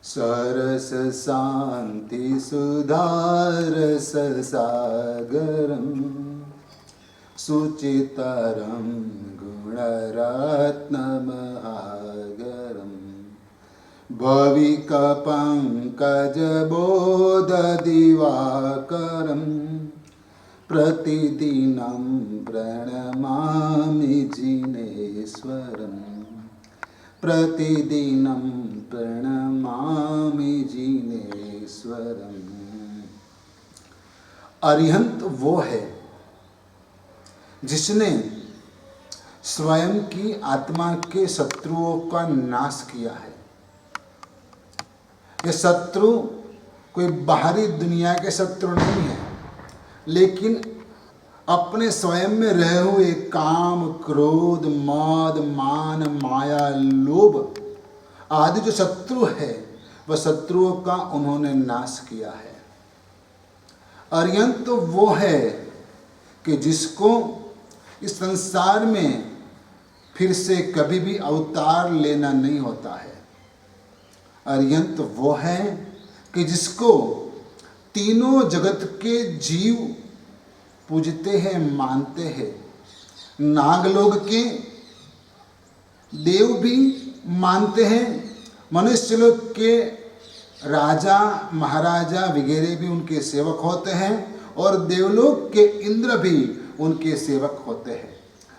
सरस शांति सुधारस सागरम सुचितरम गुणरत्नमहागरम भविक पंकज बोध दिवाकरम प्रतिदिनं प्रणमामि जिनेश्वरं प्रतिदिनं प्रणमामि जिनेश्वरं। अरिहंत वो है जिसने स्वयं की आत्मा के शत्रुओं का नाश किया है। ये शत्रु कोई बाहरी दुनिया के शत्रु नहीं है, लेकिन अपने स्वयं में रहे हुए काम, क्रोध, मद, मान, माया, लोभ आदि जो शत्रु है, वह शत्रुओं का उन्होंने नाश किया है। अरिहंत तो वो है कि जिसको इस संसार में फिर से कभी भी अवतार लेना नहीं होता है। अरिहंत वो है कि जिसको तीनों जगत के जीव पूजते हैं, मानते हैं। नागलोक के देव भी मानते हैं, मनुष्य लोक के राजा महाराजा वगैरह भी उनके सेवक होते हैं, और देवलोक के इंद्र भी उनके सेवक होते हैं।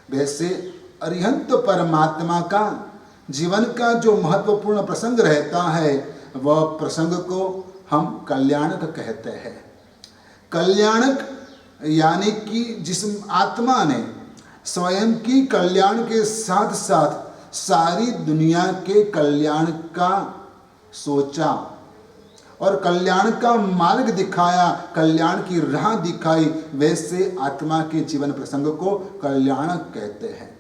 वैसे अरिहंत परमात्मा का जीवन का जो महत्वपूर्ण प्रसंग रहता है, वह प्रसंग को हम कल्याणक कहते हैं। कल्याणक यानी कि जिस आत्मा ने स्वयं की कल्याण के साथ साथ सारी दुनिया के कल्याण का सोचा और कल्याण का मार्ग दिखाया, कल्याण की राह दिखाई, वैसे आत्मा के जीवन प्रसंग को कल्याणक कहते हैं।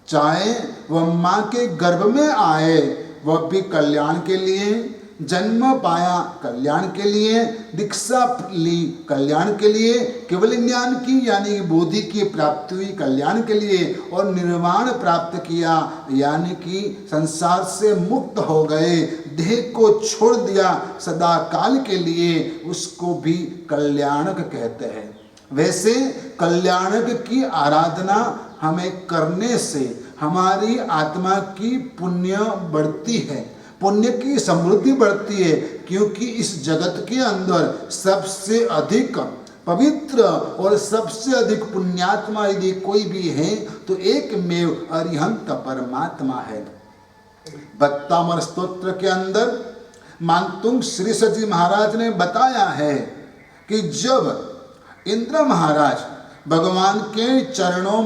चाहे वह माँ के गर्भ में आए, वह भी कल्याण के लिए, जन्म पाया कल्याण के लिए, दीक्षा ली कल्याण के लिए, केवल ज्ञान की यानी बोधि की प्राप्ति हुई कल्याण के लिए, और निर्वाण प्राप्त किया यानी कि संसार से मुक्त हो गए, देह को छोड़ दिया सदा काल के लिए, उसको भी कल्याणक कहते हैं। वैसे कल्याणक की आराधना हमें करने से हमारी आत्मा की पुण्य बढ़ती है, पुण्य की समृद्धि बढ़ती है, क्योंकि इस जगत के अंदर सबसे अधिक पवित्र और सबसे अधिक पुण्यात्मा यदि कोई भी है तो एकमेव अरिहंत परमात्मा है। भक्तामर स्तोत्र के अंदर मानतुंग श्री सजी महाराज ने बताया है कि जब इंद्र महाराज भगवान के चरणों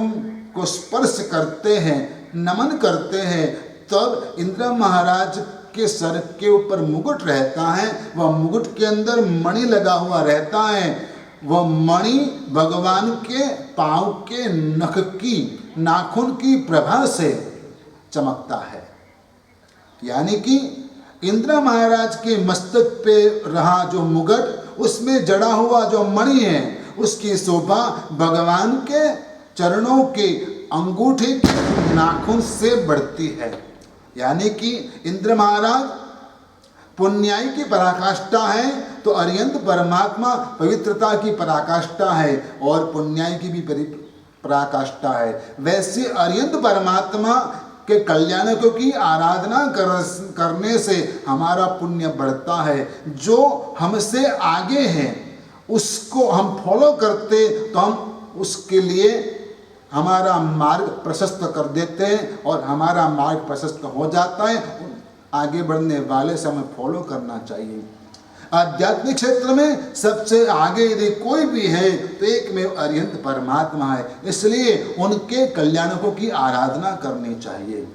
को स्पर्श करते हैं, नमन करते हैं, तब इंद्र महाराज के सर के ऊपर मुकुट रहता है, वह मुकुट के अंदर मणि लगा हुआ रहता है। वह मणि भगवान के पांव के नख की, नाखून की प्रभा से चमकता है। यानी कि इंद्र महाराज के मस्तक पे रहा जो मुकुट, उसमें जड़ा हुआ जो मणि है, उसकी शोभा भगवान के चरणों के अंगूठे के नाखून से बढ़ती है। यानी कि इंद्र महाराज पुण्याई की पराकाष्ठा है, तो अरिहंत परमात्मा पवित्रता की पराकाष्ठा है और पुण्याई की भी पराकाष्ठा है। वैसे अरिहंत परमात्मा के कल्याणकों की आराधना करने से हमारा पुण्य बढ़ता है। जो हमसे आगे हैं उसको हम फॉलो करते तो हम उसके लिए हमारा मार्ग प्रशस्त कर देते हैं, और हमारा मार्ग प्रशस्त हो जाता है। आगे बढ़ने वाले से हमें फॉलो करना चाहिए। आध्यात्मिक क्षेत्र में सबसे आगे यदि कोई भी है तो एकमेव अरिहंत परमात्मा है, इसलिए उनके कल्याणकों की आराधना करनी चाहिए।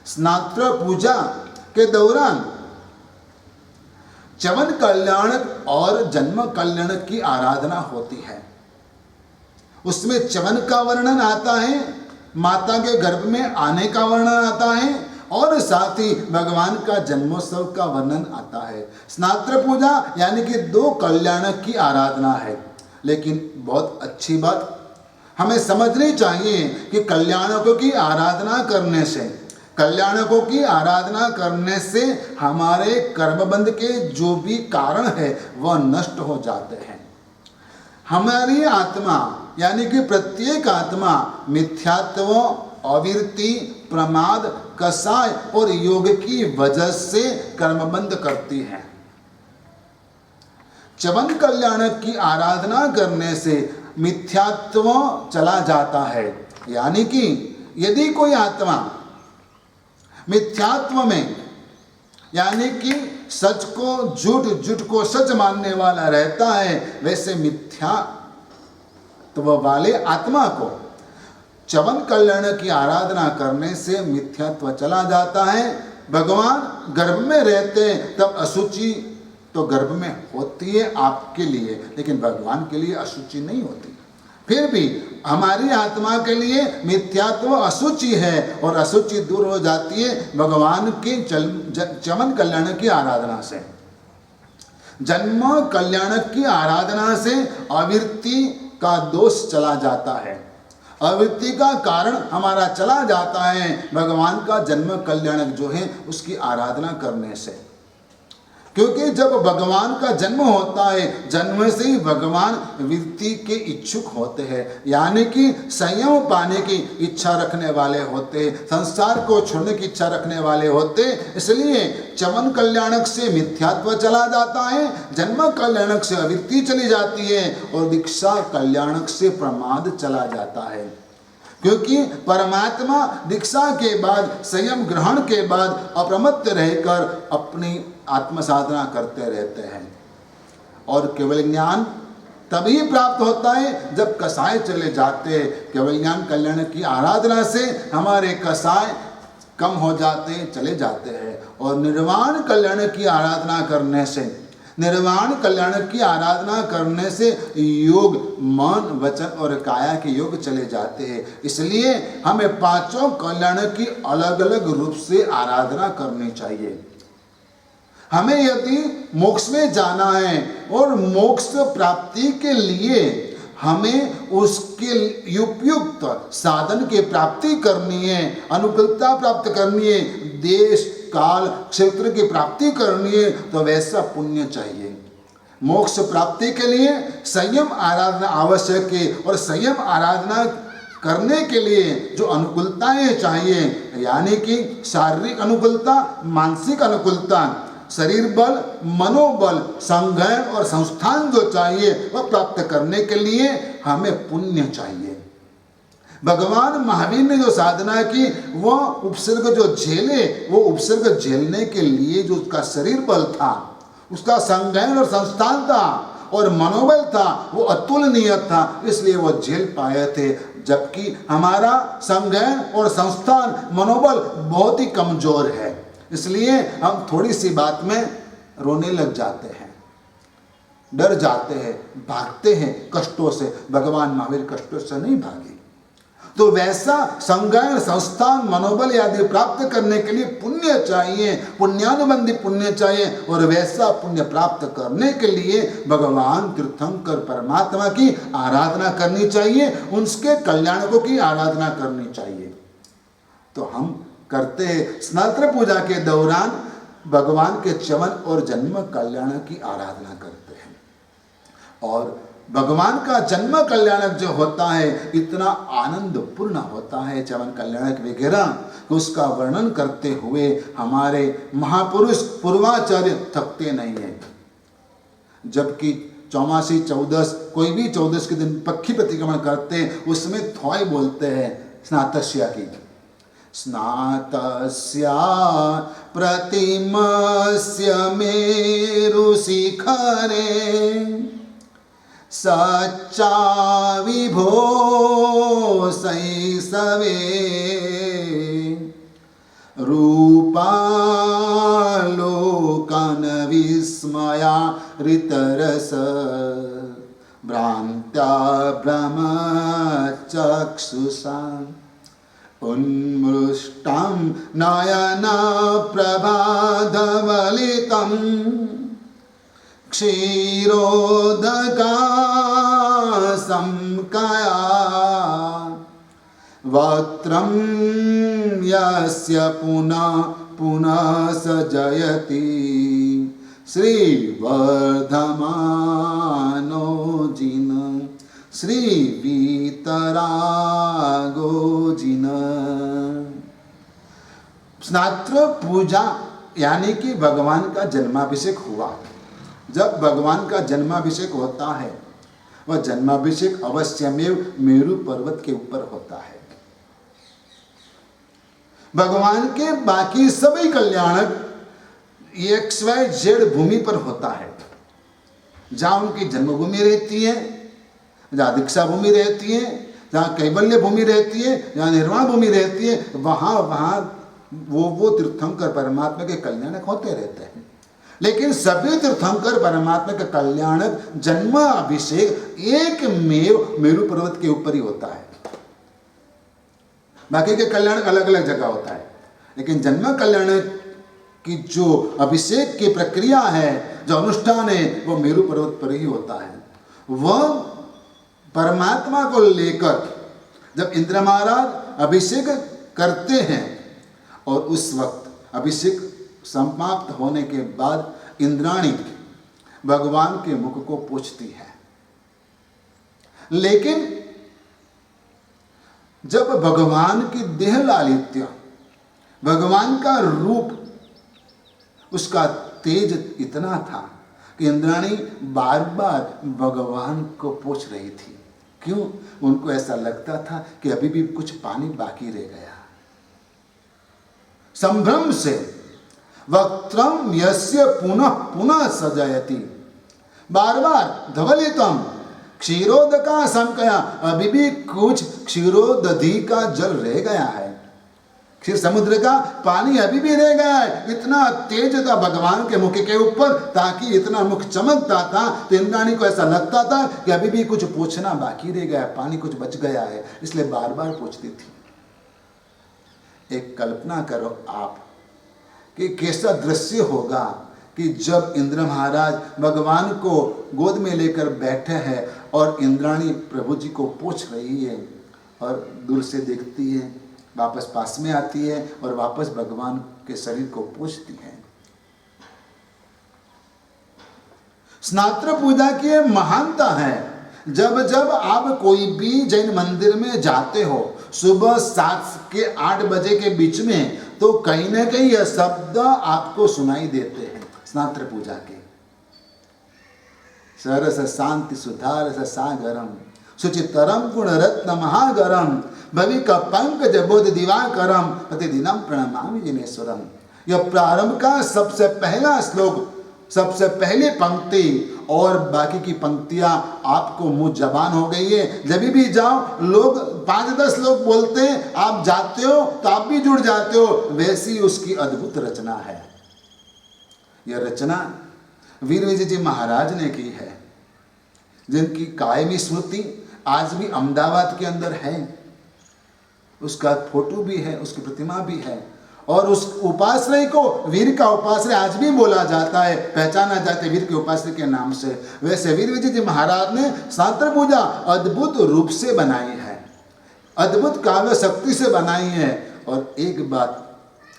स्नात्र पूजा के दौरान च्यवन कल्याणक और जन्म कल्याणक की आराधना होती है। उसमें च्यवन का वर्णन आता है, माता के गर्भ में आने का वर्णन आता है, और साथ ही भगवान का जन्मोत्सव का वर्णन आता है। स्नात्र पूजा यानी कि 2 कल्याणक की आराधना है। लेकिन बहुत अच्छी बात हमें समझनी चाहिए कि कल्याणकों की आराधना करने से, कल्याणकों की आराधना करने से हमारे कर्मबंध के जो भी कारण है वह नष्ट हो जाते हैं। हमारी आत्मा यानी कि प्रत्येक आत्मा मिथ्यात्व, अविरति, प्रमाद, कसाय और योग की वजह से कर्मबंध करती है। च्यवन कल्याणक की आराधना करने से मिथ्यात्व चला जाता है। यानी कि यदि कोई आत्मा मिथ्यात्व में यानी कि सच को झूठ, झूठ को सच मानने वाला रहता है, वैसे मिथ्यात्व वाले आत्मा को च्यवन कल्याण की आराधना करने से मिथ्यात्व चला जाता है। भगवान गर्भ में रहते हैं तब अशुचि तो गर्भ में होती है आपके लिए, लेकिन भगवान के लिए अशुचि नहीं होती। फिर भी हमारी आत्मा के लिए मिथ्यात्व अशुचि है और अशुचि दूर हो जाती है भगवान के च्यवन कल्याण की आराधना से। जन्म कल्याण की आराधना से अविरति का दोष चला जाता है। अविरति का कारण हमारा चला जाता है भगवान का जन्म कल्याणक जो है उसकी आराधना करने से। क्योंकि जब भगवान का जन्म होता है, जन्म से ही भगवान वृत्ति के इच्छुक होते हैं, यानी कि संयम पाने की इच्छा रखने वाले होते हैं, संसार को छोड़ने की इच्छा रखने वाले होते हैं। इसलिए च्यवन कल्याणक से मिथ्यात्व चला जाता है, जन्म कल्याणक से अविरति चली जाती है और दीक्षा कल्याणक से प्रमाद चला जाता है। क्योंकि परमात्मा दीक्षा के बाद, संयम ग्रहण के बाद अप्रमत्त रहकर अपनी आत्म साधना करते रहते हैं। और केवल ज्ञान तभी प्राप्त होता है जब कसाय चले जाते हैं। केवल ज्ञान कल्याण की आराधना से हमारे कसाय कम हो जाते हैं, चले जाते हैं। और निर्वाण कल्याण की आराधना करने से, निर्वाण कल्याण की आराधना करने से योग मन, वचन और काया के योग चले जाते हैं। इसलिए हमें पांचों कल्याण की अलग अलग रूप से आराधना करनी चाहिए। हमें यदि मोक्ष में जाना है और मोक्ष प्राप्ति के लिए हमें उसके उपयुक्त साधन की प्राप्ति करनी है, अनुकूलता प्राप्त करनी है, देश काल क्षेत्र की प्राप्ति करनी है, तो वैसा पुण्य चाहिए। मोक्ष प्राप्ति के लिए संयम आराधना आवश्यक है और संयम आराधना करने के लिए जो अनुकूलताएं चाहिए, यानी कि शारीरिक अनुकूलता, मानसिक अनुकूलता, शरीर बल, मनोबल, संज्ञान और संस्थान जो चाहिए वह प्राप्त करने के लिए हमें पुण्य चाहिए। भगवान महावीर ने जो साधना की वह उपसर्ग जो झेले, वो उपसर्ग झेलने के लिए जो उसका शरीर बल था, उसका संज्ञान और संस्थान था और मनोबल था, वो अतुलनीय था, इसलिए वो झेल पाए थे। जबकि हमारा संज्ञान और संस्थान, मनोबल बहुत ही कमजोर है, इसलिए हम थोड़ी सी बात में रोने लग जाते हैं, डर जाते हैं, भागते हैं कष्टों से। भगवान महावीर कष्टों से नहीं भागे। तो वैसा संज्ञान, संस्थान, मनोबल आदि प्राप्त करने के लिए पुण्य चाहिए, पुण्यानुबंधी पुण्य चाहिए। और वैसा पुण्य प्राप्त करने के लिए भगवान तीर्थंकर परमात्मा की आराधना करनी चाहिए, उनके कल्याणकों की आराधना करनी चाहिए। तो हम करते हैं स्नात्र पूजा के दौरान भगवान के च्यवन और जन्म कल्याण की आराधना करते हैं। और भगवान का जन्म कल्याणक जो होता है इतना आनंद पूर्ण होता है च्यवन कल्याणक वगैरह, उसका वर्णन करते हुए हमारे महापुरुष पूर्वाचार्य थकते नहीं है। जबकि चौमासी चौदस, कोई भी चौदस के दिन पक्षी प्रतिक्रमण करते हैं, उसमें थॉय बोलते हैं स्नातस्या की। स्नातस्या प्रतिमस्य मेरु शिखरे सच्चा विभो शैशवे रूपालोकन विस्मया ऋतरस भ्रांत्या ब्रह्मचक्षुषा उन्मृष्टं नयना प्रभाधवलितं क्षीरोदका संकया वक्त्रं यस्य पुनः पुनः सजयति श्रीवर्धमानो जिन श्रीवीतरागो जिन। स्नात्र पूजा यानी कि भगवान का जन्माभिषेक हुआ। जब भगवान का जन्माभिषेक होता है, वह जन्माभिषेक अवश्यमेव मेरु पर्वत के ऊपर होता है। भगवान के बाकी सभी कल्याणक XYZ भूमि पर होता है, जहां उनकी जन्मभूमि रहती है, जहां दीक्षा भूमि रहती है, जहां कैवल्य भूमि रहती है, जहां निर्वाण भूमि रहती है, वहां वो तीर्थंकर परमात्मा के कल्याणक होते रहते हैं। लेकिन सभी तीर्थंकर परमात्मा के कल्याणक जन्माभिषेक एक मेरु पर्वत के ऊपर ही होता है। बाकी के कल्याण अलग अलग जगह होता है, लेकिन जन्म कल्याण की जो अभिषेक की प्रक्रिया है, जो अनुष्ठान है, वो मेरु पर्वत पर ही होता है। वह परमात्मा को लेकर जब इंद्र महाराज अभिषेक करते हैं और उस वक्त अभिषेक समाप्त होने के बाद इंद्राणी भगवान के मुख को पोंछती है। लेकिन जब भगवान की देह लालित्य, भगवान का रूप, उसका तेज इतना था कि इंद्राणी बार बार भगवान को पोंछ रही थी। क्यों? उनको ऐसा लगता था कि अभी भी कुछ पानी बाकी रह गया। संभ्रम से वक्त्रम यस्य पुनः पुनः सजायति, बार बार धवलितम क्षीरोदका समकया, अभी भी कुछ क्षीरोदधि का जल रह गया है, क्षीर समुद्र का पानी अभी भी रह गया है। इतना तेज था भगवान के मुख के ऊपर, ताकि इतना मुख चमकता था तो इंद्राणी को ऐसा लगता था कि अभी भी कुछ पूछना बाकी रह गया है, पानी कुछ बच गया है, इसलिए बार बार पूछती थी। एक कल्पना करो आप कि कैसा दृश्य होगा कि जब इंद्र महाराज भगवान को गोद में लेकर बैठे हैं और इंद्राणी प्रभु जी को पूछ रही है, और दूर से देखती है, वापस पास में आती है और वापस भगवान के शरीर को पूछती है। स्नात्र पूजा की महानता है। जब जब आप कोई भी जैन मंदिर में जाते हो, सुबह 7 से 8 बजे के बीच में, तो कहीं ना कहीं यह शब्द आपको सुनाई देते हैं स्नात्र पूजा के। सरस शांति सुधारस सागरम सुचितरम गुण रत्न महागरम भविक पंकज बोध दिवाकरम प्रतिदिनम प्रणमामि जिनेश्वरम। यह प्रारंभ का सबसे पहला श्लोक, सबसे पहली पंक्ति, और बाकी की पंक्तियां आपको मुंह जबान हो गई है। जब भी जाओ लोग 5-10 लोग बोलते हैं, आप जाते हो तो आप भी जुड़ जाते हो। वैसी उसकी अद्भुत रचना है। यह रचना वीर विजय जी महाराज ने की है, जिनकी कायमी स्मृति आज भी अहमदाबाद के अंदर है। उसका फोटो भी है, उसकी प्रतिमा भी है, और उस उपाश्रय को वीर का उपाश्रय आज भी बोला जाता है, पहचाना जाता है वीर के उपाश्रय के नाम से। वैसे वीर विजय जी महाराज ने स्नात्र पूजा अद्भुत रूप से बनाई है, अद्भुत काव्य शक्ति से बनाई है। और एक बात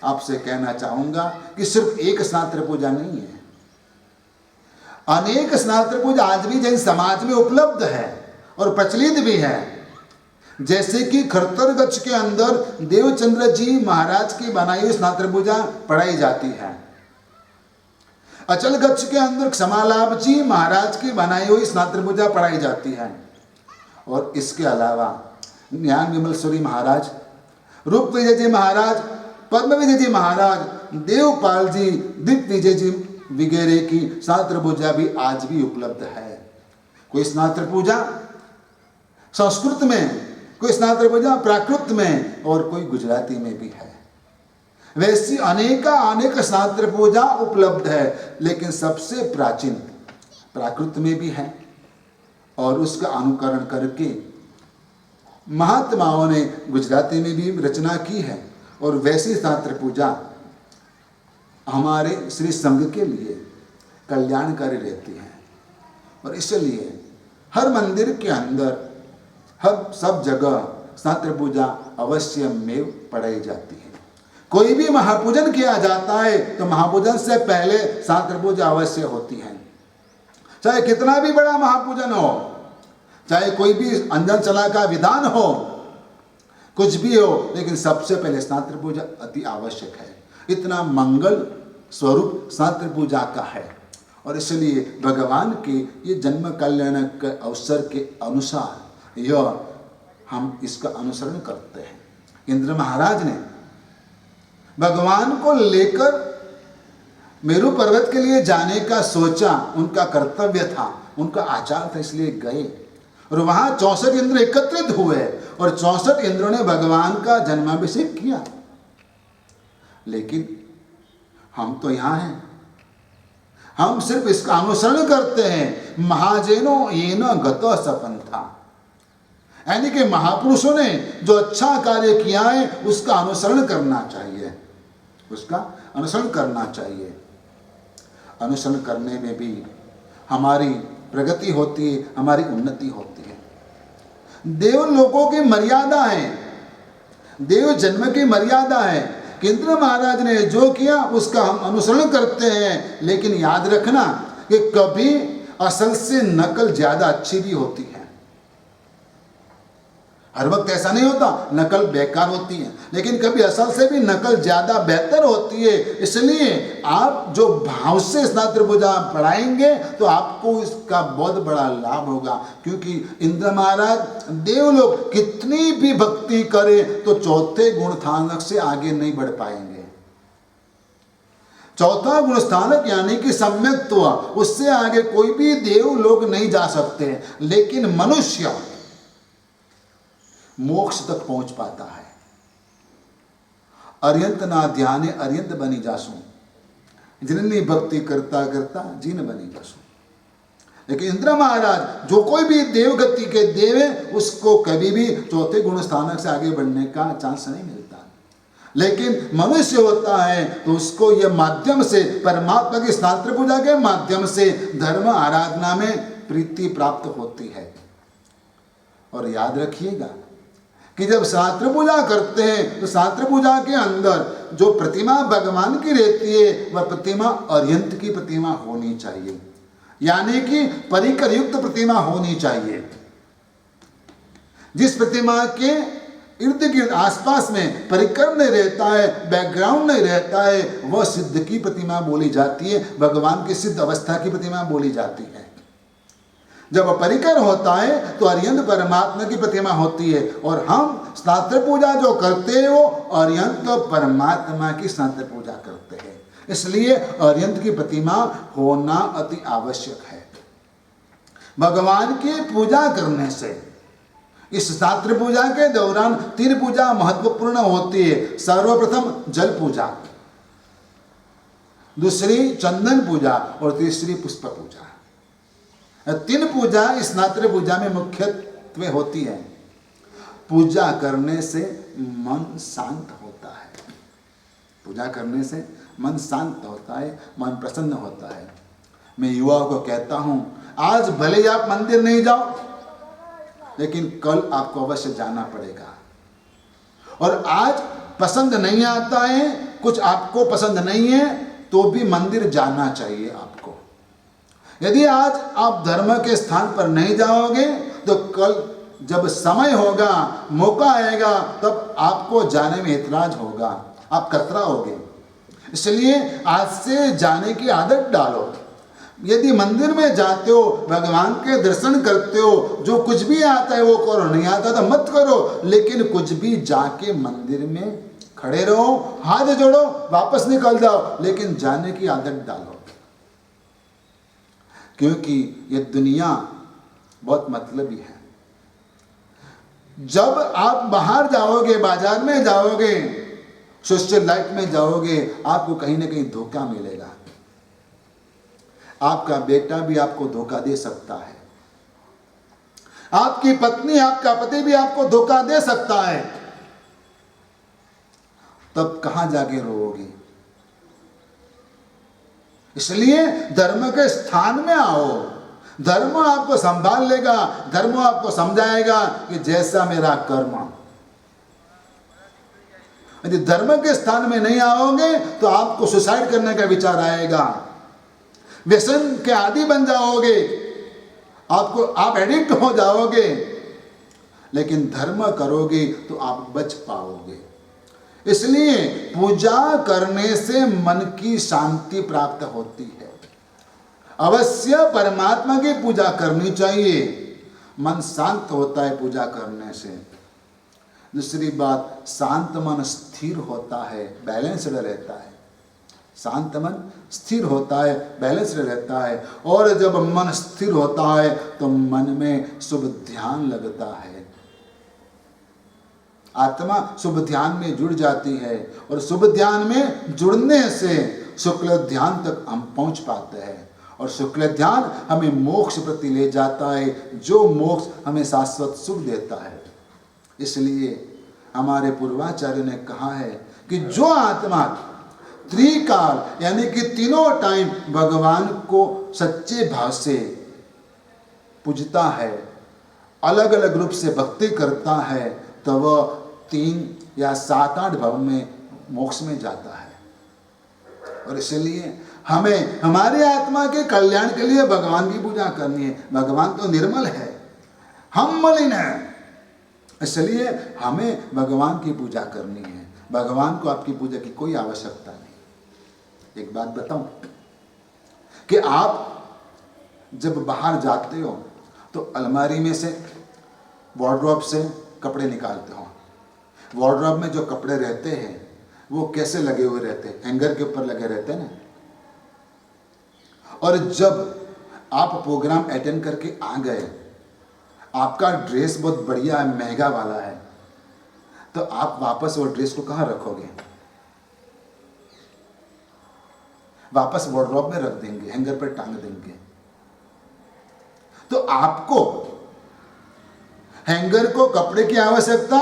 आपसे कहना चाहूंगा कि सिर्फ एक स्नात्र पूजा नहीं है, अनेक स्नात्र पूजा आज भी जैन समाज में उपलब्ध है और प्रचलित भी है। जैसे कि खरतरगच्छ के अंदर देवचंद्र जी महाराज की बनाई हुई स्नात्र पूजा पढ़ाई जाती है। अचलगच्छ के अंदर क्षमालाभ जी महाराज की बनाई हुई स्नात्र पूजा पढ़ाई जाती है। और इसके अलावा ज्ञान विमलेश्वरी महाराज, रूप विजय जी महाराज, पद्म विजय जी महाराज, देवपाल जी, दिग्विजय जी वगैरह की स्नात्र पूजा भी आज भी उपलब्ध है। कोई स्नात्र पूजा संस्कृत में, कोई स्नात्र पूजा प्राकृत में, और कोई गुजराती में भी है। वैसी अनेक स्नात्र पूजा उपलब्ध है, लेकिन सबसे प्राचीन प्राकृत में भी है, और उसका अनुकरण करके महात्माओं ने गुजराती में भी रचना की है। और वैसी स्नात्र पूजा हमारे श्री संघ के लिए कल्याणकारी रहती है। और इसलिए हर मंदिर के अंदर, हर सब जगह स्नात्र पूजा अवश्य में पढ़ाई जाती है। कोई भी महापूजन किया जाता है तो महापूजन से पहले स्नात्र पूजा अवश्य होती है। चाहे कितना भी बड़ा महापूजन हो, चाहे कोई भी अंजन चला का विधान हो, कुछ भी हो, लेकिन सबसे पहले स्नात्र पूजा अति आवश्यक है। इतना मंगल स्वरूप स्नात्र पूजा का है और इसलिए भगवान के ये जन्म कल्याण के अवसर के अनुसार यह हम इसका अनुसरण करते हैं। इंद्र महाराज ने भगवान को लेकर मेरू पर्वत के लिए जाने का सोचा, उनका कर्तव्य था, उनका आचार था, इसलिए गए और वहां 64 इंद्र एकत्रित हुए और 64 इंद्रों ने भगवान का जन्माभिषेक किया। लेकिन हम तो यहां हैं, हम सिर्फ इसका अनुसरण करते हैं। महाजनो येन गतो सपंथा, यानी कि महापुरुषों ने जो अच्छा कार्य किया है उसका अनुसरण करना चाहिए, उसका अनुसरण करना चाहिए। अनुसरण करने में भी हमारी प्रगति होती है, हमारी उन्नति होती है। देव लोगों की मर्यादा है, देव जन्म की मर्यादा है। इंद्र महाराज ने जो किया उसका हम अनुसरण करते हैं, लेकिन याद रखना कि कभी असल से नकल ज्यादा अच्छी भी होती है। हर वक्त ऐसा नहीं होता, नकल बेकार होती है, लेकिन कभी असल से भी नकल ज्यादा बेहतर होती है। इसलिए आप जो भाव से स्नात्र पूजा पढ़ाएंगे तो आपको इसका बहुत बड़ा लाभ होगा, क्योंकि इंद्र महाराज देव लोग कितनी भी भक्ति करे तो चौथे गुण स्थानक से आगे नहीं बढ़ पाएंगे। चौथा गुण स्थानक यानी कि सम्यक्त्व, उससे आगे कोई भी देव लोग नहीं जा सकते। लेकिन मनुष्य मोक्ष तक पहुंच पाता है। अर्यंत ना ध्याने अर्यंत बनी जासू, जिननी भक्ति करता करता जिन बनी जासू। लेकिन इंद्र महाराज जो कोई भी देवगति के देव है उसको कभी भी चौथे गुण स्थानक से आगे बढ़ने का चांस नहीं मिलता। लेकिन मनुष्य होता है तो उसको यह माध्यम से, परमात्मा की स्नात्र पूजा के माध्यम से धर्म आराधना में प्रीति प्राप्त होती है। और याद रखिएगा कि जब स्नात्र पूजा करते हैं तो स्नात्र पूजा के अंदर जो प्रतिमा भगवान की रहती है वह प्रतिमा अर्यंत की प्रतिमा होनी चाहिए, यानी कि परिकर युक्त प्रतिमा होनी चाहिए। जिस प्रतिमा के इर्द गिर्द आसपास में परिकर नहीं रहता है, बैकग्राउंड नहीं रहता है, वह सिद्ध की प्रतिमा बोली जाती है, भगवान की सिद्ध अवस्था की प्रतिमा बोली जाती है। जब परिकर होता है तो अर्यंत परमात्मा की प्रतिमा होती है और हम स्नात्र पूजा जो करते हैं वो अर्यंत परमात्मा की स्नात्र पूजा करते हैं। इसलिए अर्यंत की प्रतिमा होना अति आवश्यक है। भगवान की पूजा करने से इस स्नात्र पूजा के दौरान 3 पूजा महत्वपूर्ण होती है। सर्वप्रथम जल पूजा, दूसरी चंदन पूजा और तीसरी पुष्प पूजा। 3 पूजा इस स्नात्र पूजा में मुख्यत्वे होती है। पूजा करने से मन शांत होता है, पूजा करने से मन शांत होता है, मन प्रसन्न होता है। मैं युवाओं को कहता हूं, आज भले आप मंदिर नहीं जाओ, लेकिन कल आपको अवश्य जाना पड़ेगा। और आज पसंद नहीं आता है, कुछ आपको पसंद नहीं है, तो भी मंदिर जाना चाहिए आपको। यदि आज आप धर्म के स्थान पर नहीं जाओगे तो कल जब समय होगा, मौका आएगा, तब आपको जाने में ऐतराज होगा, आप कतराओगे। इसलिए आज से जाने की आदत डालो। यदि मंदिर में जाते हो, भगवान के दर्शन करते हो, जो कुछ भी आता है वो करो, नहीं आता तो मत करो, लेकिन कुछ भी जाके मंदिर में खड़े रहो, हाथ जोड़ो, वापस निकल जाओ, लेकिन जाने की आदत डालो। क्योंकि ये दुनिया बहुत मतलबी है। जब आप बाहर जाओगे, बाजार में जाओगे, सोशल लाइफ में जाओगे, आपको कहीं ना कहीं धोखा मिलेगा। आपका बेटा भी आपको धोखा दे सकता है, आपकी पत्नी, आपका पति भी आपको धोखा दे सकता है। तब कहां जाके रोओगे? इसलिए धर्म के स्थान में आओ, धर्म आपको संभाल लेगा, धर्म आपको समझाएगा कि जैसा मेरा कर्म यदि धर्म के स्थान में नहीं आओगे तो आपको सुसाइड करने का विचार आएगा, व्यसन के आदी बन जाओगे, आप एडिक्ट हो जाओगे। लेकिन धर्म करोगे तो आप बच पाओगे। इसलिए पूजा करने से मन की शांति प्राप्त होती है। अवश्य परमात्मा की पूजा करनी चाहिए, मन शांत होता है पूजा करने से। दूसरी बात, शांत मन स्थिर होता है, बैलेंस्ड रहता है। शांत मन स्थिर होता है, बैलेंस्ड रहता है। और जब मन स्थिर होता है तो मन में शुभ ध्यान लगता है, आत्मा शुभ ध्यान में जुड़ जाती है। और शुभ ध्यान में जुड़ने से शुक्ल ध्यान तक हम पहुंच पाते हैं। और शुक्ल ध्यान हमें मोक्ष प्रति ले जाता है, जो मोक्ष हमें शाश्वत सुख देता है। इसलिए हमारे पूर्वाचार्य ने कहा है कि जो आत्मा त्रिकाल यानी कि तीनों टाइम भगवान को सच्चे भाव से पूजता है, अलग अलग रूप से भक्ति करता है, तो वह 3 या 7-8 भाव में मोक्ष में जाता है। और इसलिए हमें हमारी आत्मा के कल्याण के लिए भगवान की पूजा करनी है। भगवान तो निर्मल है, हम मलिन हैं, इसलिए हमें भगवान की पूजा करनी है। भगवान को आपकी पूजा की कोई आवश्यकता नहीं। एक बात बताऊं कि आप जब बाहर जाते हो तो अलमारी में से, वार्डरोब से कपड़े निकालते हो। वार्डरोब में जो कपड़े रहते हैं वो कैसे लगे हुए रहते हैं? हैंगर के ऊपर लगे रहते हैं ना। और जब आप प्रोग्राम अटेंड करके आ गए, आपका ड्रेस बहुत बढ़िया है, महंगा वाला है, तो आप वापस वो ड्रेस को कहाँ रखोगे? वापस वार्डरोब में रख देंगे, हैंगर पर टांग देंगे। तो आपको हैंगर को कपड़े की आवश्यकता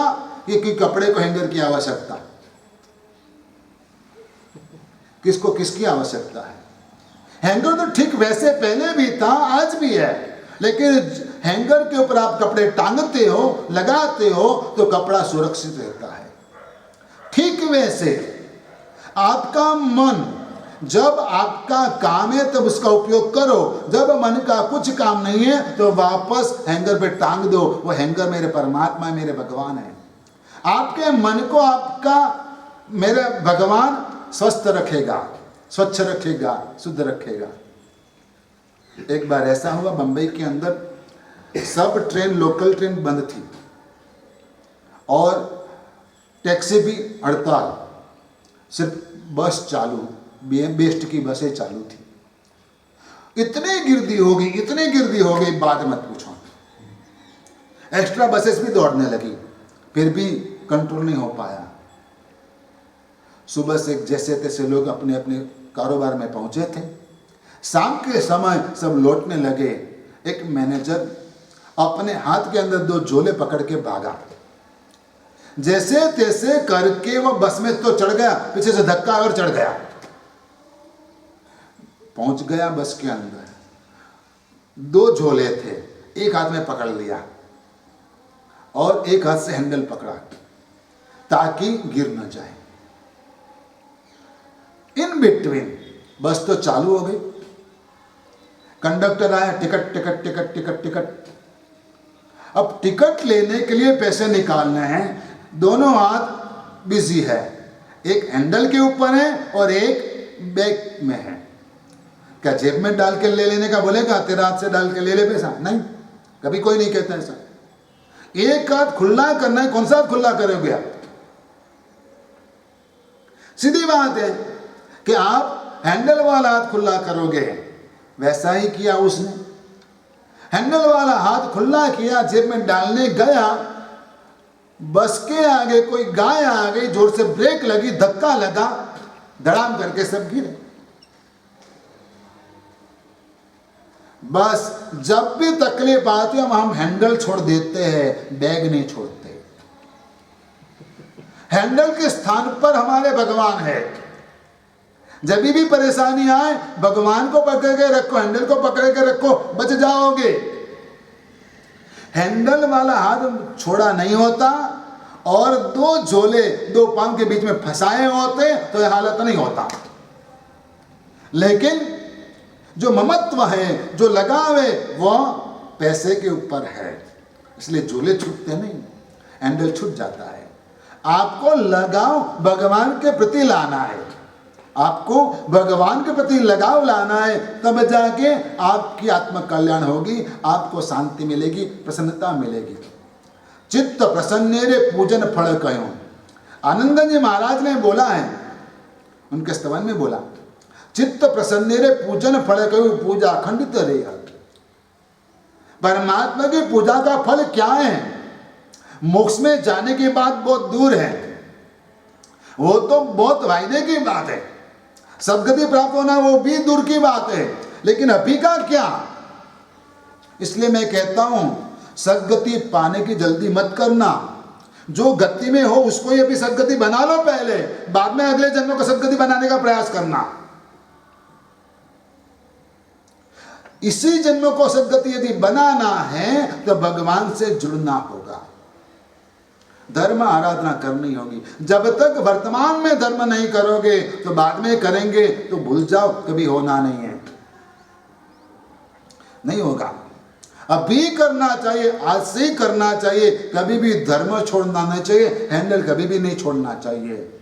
कि कपड़े को हैंगर की आवश्यकता? किसको किसकी आवश्यकता है? हैंगर तो ठीक वैसे पहले भी था, आज भी है, लेकिन हैंगर के ऊपर आप कपड़े टांगते हो, लगाते हो तो कपड़ा सुरक्षित रहता है। ठीक वैसे आपका मन, जब आपका काम है तब उसका उपयोग करो, जब मन का कुछ काम नहीं है तो वापस हैंगर पे टांग दो। वो हैंगर मेरे परमात्मा, मेरे भगवान है। आपके मन को आपका मेरा भगवान स्वस्थ रखेगा, स्वच्छ रखेगा, शुद्ध रखेगा। एक बार ऐसा हुआ, बंबई के अंदर सब ट्रेन, लोकल ट्रेन बंद थी और टैक्सी भी हड़ताल, सिर्फ बस चालू, बेस्ट की बसें चालू थी। इतनी गिरदी हो गई, बात मत पूछो। एक्स्ट्रा बसेस भी दौड़ने लगी, फिर भी कंट्रोल नहीं हो पाया। सुबह से जैसे तैसे लोग अपने अपने कारोबार में पहुंचे थे। शाम के समय सब लौटने लगे। एक मैनेजर अपने हाथ के अंदर 2 झोले पकड़ के भागा। जैसे तैसे करके वो बस में तो चढ़ गया, पीछे से धक्का और चढ़ गया, पहुंच गया बस के अंदर। 2 झोले थे, एक हाथ में पकड़ लिया और एक हाथ से हैंडल पकड़ा ताकि गिर न जाए। इन बिटवीन बस तो चालू हो गई। कंडक्टर आया, ticket ticket ticket ticket ticket. अब टिकट लेने के लिए पैसे निकालने हैं, दोनों हाथ बिजी है, एक हैंडल के ऊपर है और एक बैग में है। क्या जेब में डाल के ले लेने का बोलेगा? तेरा हाथ से डाल के ले ले पैसा? नहीं, कभी कोई नहीं कहता ऐसा। एक हाथ खुला करना है, कौन सा हाथ खुला करोगे आप? सीधी बात है कि आप हैंडल वाला हाथ खुला करोगे। वैसा ही किया उसने, हैंडल वाला हाथ खुला किया, जेब में डालने गया, बस के आगे कोई गाय आ गई, जोर से ब्रेक लगी, धक्का लगा, धड़ाम करके सब गिरे। बस जब भी तकलीफ आती है हम हैंडल छोड़ देते हैं, बैग नहीं छोड़ते। हैंडल के स्थान पर हमारे भगवान है। जब भी परेशानी आए भगवान को पकड़ के रखो, हैंडल को पकड़ के रखो, बच जाओगे। हैंडल वाला हाथ छोड़ा नहीं होता और दो झोले दो पांव के बीच में फंसाए होते तो यह हालत नहीं होता। लेकिन जो ममत्व है, जो लगाव है, वह पैसे के ऊपर है, इसलिए झोले छूटते नहीं, हैंडल छूट जाता है। आपको लगाव भगवान के प्रति लाना है, आपको भगवान के प्रति लगाव लाना है, तब जाके आपकी आत्म कल्याण होगी, आपको शांति मिलेगी, प्रसन्नता मिलेगी। चित्त प्रसन्नेरे पूजन फल कयो। आनंद जी महाराज ने बोला है, उनके स्तवन में बोला, चित्त प्रसन्नेरे पूजन फल कयो, पूजा खंडित रे। परमात्मा की पूजा का फल क्या है? मोक्ष में जाने की बात बहुत दूर है, वो तो बहुत वायदे की बात है, सद्गति प्राप्त होना वो भी दूर की बात है, लेकिन अभी का क्या? इसलिए मैं कहता हूं सद्गति पाने की जल्दी मत करना, जो गति में हो उसको ही अभी सद्गति बना लो पहले, बाद में अगले जन्म को सद्गति बनाने का प्रयास करना। इसी जन्म को सद्गति यदि बनाना है तो भगवान से जुड़ना होगा, धर्म आराधना करनी होगी। जब तक वर्तमान में धर्म नहीं करोगे तो बाद में करेंगे तो भूल जाओ, कभी होना नहीं है, नहीं होगा। अभी करना चाहिए, आज से ही करना चाहिए, कभी भी धर्म छोड़ना नहीं चाहिए, हैंडल कभी भी नहीं छोड़ना चाहिए।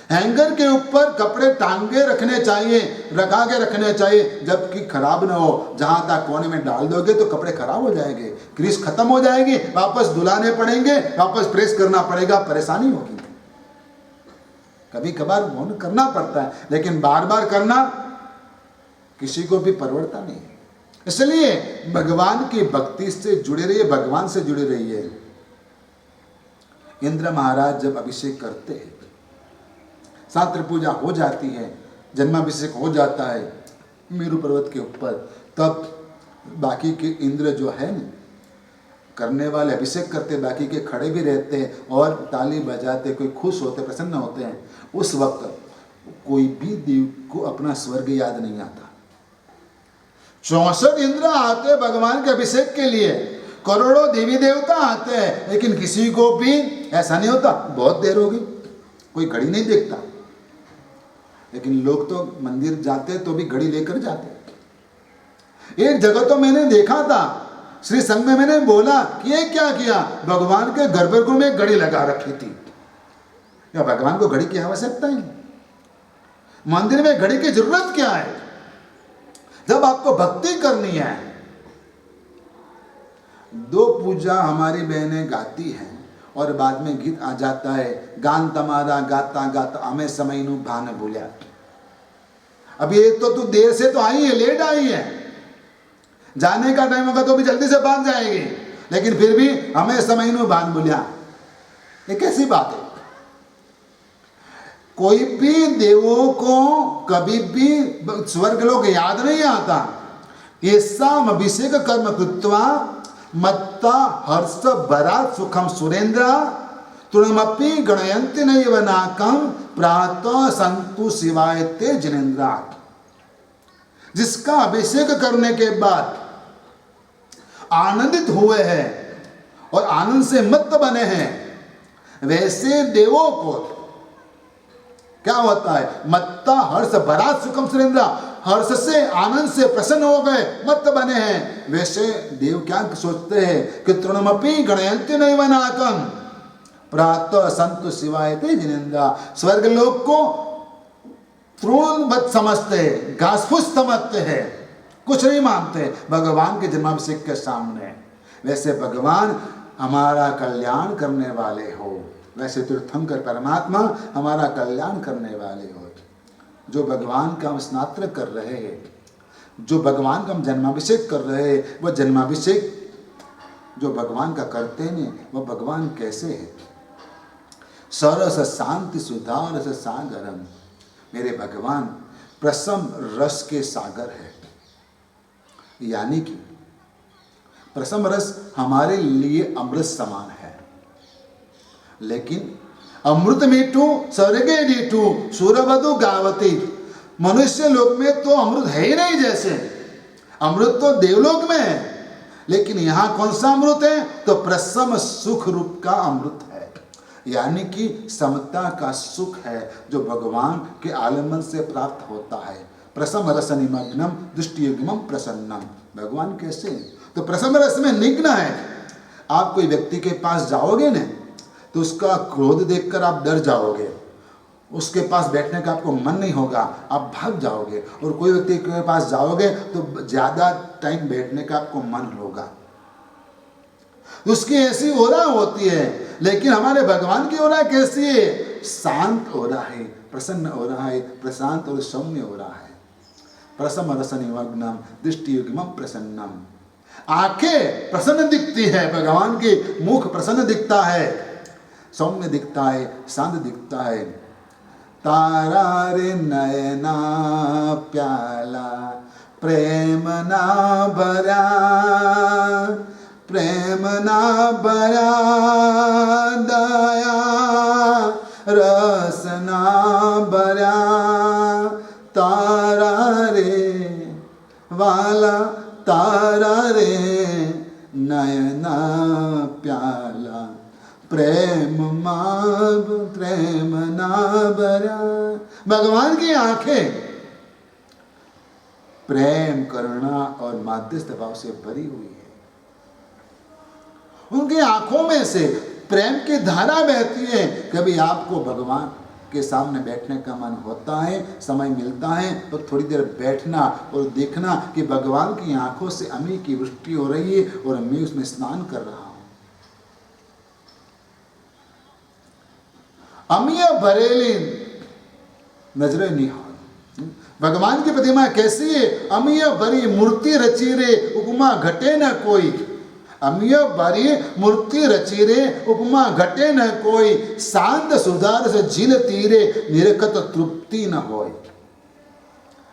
हैंगर के ऊपर कपड़े टांगे रखने चाहिए, रखा के रखने चाहिए, जबकि खराब ना हो। जहां तक कोने में डाल दोगे तो कपड़े खराब हो जाएंगे, क्रीज खत्म हो जाएगी, वापस धुलाने पड़ेंगे, वापस प्रेस करना पड़ेगा, परेशानी होगी। कभी कभार करना पड़ता है, लेकिन बार बार करना किसी को भी परवड़ता नहीं है। इसलिए भगवान की भक्ति से जुड़े रहिए, भगवान से जुड़े रहिए। इंद्र महाराज जब अभिषेक करते हैं, सात्र पूजा हो जाती है, जन्माभिषेक हो जाता है मेरु पर्वत के ऊपर, तब बाकी के इंद्र जो है न करने वाले अभिषेक करते, बाकी के खड़े भी रहते हैं और ताली बजाते, कोई खुश होते, प्रसन्न होते हैं। उस वक्त कोई भी देव को अपना स्वर्ग याद नहीं आता। 64 इंद्र आते भगवान के अभिषेक के लिए, करोड़ों देवी देवता आते हैं, लेकिन किसी को भी ऐसा नहीं होता बहुत देर होगी, कोई घड़ी नहीं देखता। लेकिन लोग तो मंदिर जाते तो भी घड़ी लेकर जाते। एक जगह तो मैंने देखा था, श्री संघ में मैंने बोला कि ये क्या किया, भगवान के गर्भगृह में घड़ी लगा रखी थी। या भगवान को घड़ी की आवश्यकता है? मंदिर में घड़ी की जरूरत क्या है? जब आपको भक्ति करनी है। दो पूजा हमारी बहनें गाती हैं और बाद में गीत आ जाता है, गान तमारा गाता गाता हमें समय नु भान भूलिया। अब ये तो तू देर से तो आई है, लेट आई है, जाने का टाइम होगा तो भी जल्दी से भाग जाएगी, लेकिन फिर भी हमें समय नु भान भूलिया। ये कैसी बात है? कोई भी देवों को कभी भी स्वर्ग लोग याद नहीं आता। ये साम अभिषेक कर्म कृत्वा मत्ता हर्ष बरा सुखम सुरेंद्र तुणमपि गणयंति नैव नाकम प्रातः संतु शिवाय ते जिनेन्द्रा। जिसका अभिषेक करने के बाद आनंदित हुए हैं और आनंद से मत्त बने हैं, वैसे देवों को क्या होता है? मत्ता हर्ष भरा सुखम सुरेंद्र, हर्ष से आनंद से प्रसन्न हो गए, मत्त बने हैं। वैसे देव क्या सोचते हैं कि तृणमपि गणयंति नैव नाकम प्रातः संतु शिवाय ते जिनेन्द्र। स्वर्ग लोक को तृणवत समझते हैं, घास फूस समझते हैं, कुछ नहीं मानते भगवान के जन्माभिषेक के सामने। वैसे भगवान हमारा कल्याण करने वाले हो, वैसे तीर्थंकर परमात्मा हमारा कल्याण करने वाले हो। जो भगवान का हम स्नात्र कर रहे हैं, जो भगवान का हम जन्माभिषेक कर रहे हैं, वह जन्माभिषेक जो भगवान का करते हैं वह भगवान कैसे है? सरस शांति सुधारस सागरम। मेरे भगवान प्रसम रस के सागर है, यानी कि प्रसम रस हमारे लिए अमृत समान है। लेकिन अमृत मीठू स्वर्गे नीठू सूरवधु गावती। मनुष्य लोक में तो अमृत है ही नहीं, जैसे अमृत तो देवलोक में है, लेकिन यहां कौन सा अमृत है? तो प्रसम सुख रूप का अमृत है। यानी कि समता का सुख है जो भगवान के आलिंगन से प्राप्त होता है। प्रसम रस निमग्नम दृष्टियुग्मम प्रसन्नम। भगवान कैसे? तो प्रसम रस में निग्न है। आप कोई व्यक्ति के पास जाओगे ना तो उसका क्रोध देखकर आप डर जाओगे, उसके पास बैठने का आपको मन नहीं होगा, आप भाग जाओगे। और कोई व्यक्ति के पास जाओगे तो ज्यादा टाइम बैठने का आपको मन होगा। उसकी ऐसी ओरा होती है। लेकिन हमारे भगवान की ओरा कैसी है? शांत ओरा है, प्रसन्न ओरा है, प्रशांत और सौम्य ओरा है। प्रसम रस निमग्नम दृष्टियुग्मम प्रसन्नम। आंखें प्रसन्न दिखती है, भगवान की मुख प्रसन्न दिखता है, सौम्य दिखता है, शांत दिखता है। तारा रे नयना प्याला प्रेम ना भरा, प्रेम ना भरा दया रस ना भरा। तारा रे वाला तारा रे नयना प्याला प्रेम ना भरा। भगवान की आंखें प्रेम, करुणा और माध्यस्थ भाव से भरी हुई है। उनकी आंखों में से प्रेम की धारा बहती है। कभी आपको भगवान के सामने बैठने का मन होता है, समय मिलता है तो थोड़ी देर बैठना और देखना कि भगवान की आंखों से अमी की वृष्टि हो रही है और मैं उसमें स्नान कर रहा हूं। अमीय भरेली नजरे निहाल। भगवान की प्रतिमा कैसी है? अमीय भरी मूर्ति रची रे उपमा घटे न कोई। अमीय भरी मूर्ति रची रे उपमा घटे न कोई। शांत सुधार से झील तीरे निरखत तृप्ति न होय।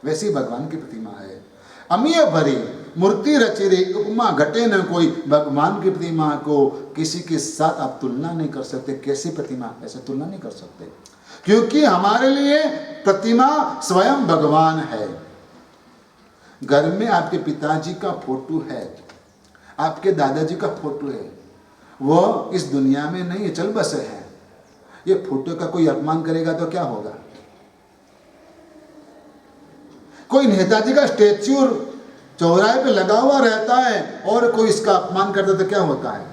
वैसी भगवान की प्रतिमा है। अमीय भरी मूर्ति रची रे उपमा घटे न कोई। भगवान की प्रतिमा को किसी के साथ आप तुलना नहीं कर सकते। कैसी प्रतिमा? ऐसे तुलना नहीं कर सकते, क्योंकि हमारे लिए प्रतिमा स्वयं भगवान है। घर में आपके पिताजी का फोटो है, आपके दादाजी का फोटो है, वो इस दुनिया में नहीं है, चल बसे है। ये फोटो का कोई अपमान करेगा तो क्या होगा? कोई नेताजी का स्टेच्यू चौराहे पे लगा हुआ रहता है और कोई इसका अपमान करता तो क्या होता है?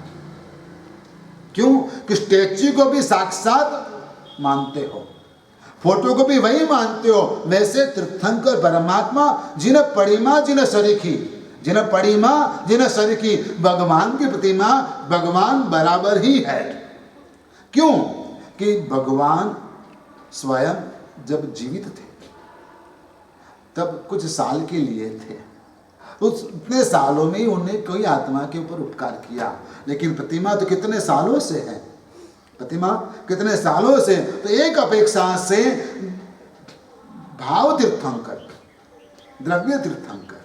क्यों? कि स्टेच्यू को भी साक्षात मानते हो, फोटो को भी वही मानते हो। वैसे तीर्थंकर परमात्मा जिन परिमा जिन सरीखी, जिन परिमा जिन सरीखी, भगवान की प्रतिमा भगवान बराबर ही है। क्यों? कि भगवान स्वयं जब जीवित थे तब कुछ साल के लिए थे, उतने सालों में ही उन्हें कोई आत्मा के ऊपर उपकार किया। लेकिन प्रतिमा तो कितने सालों से है, प्रतिमा कितने सालों से। तो एक अपेक्षा से भाव तीर्थंकर, द्रव्य तीर्थंकर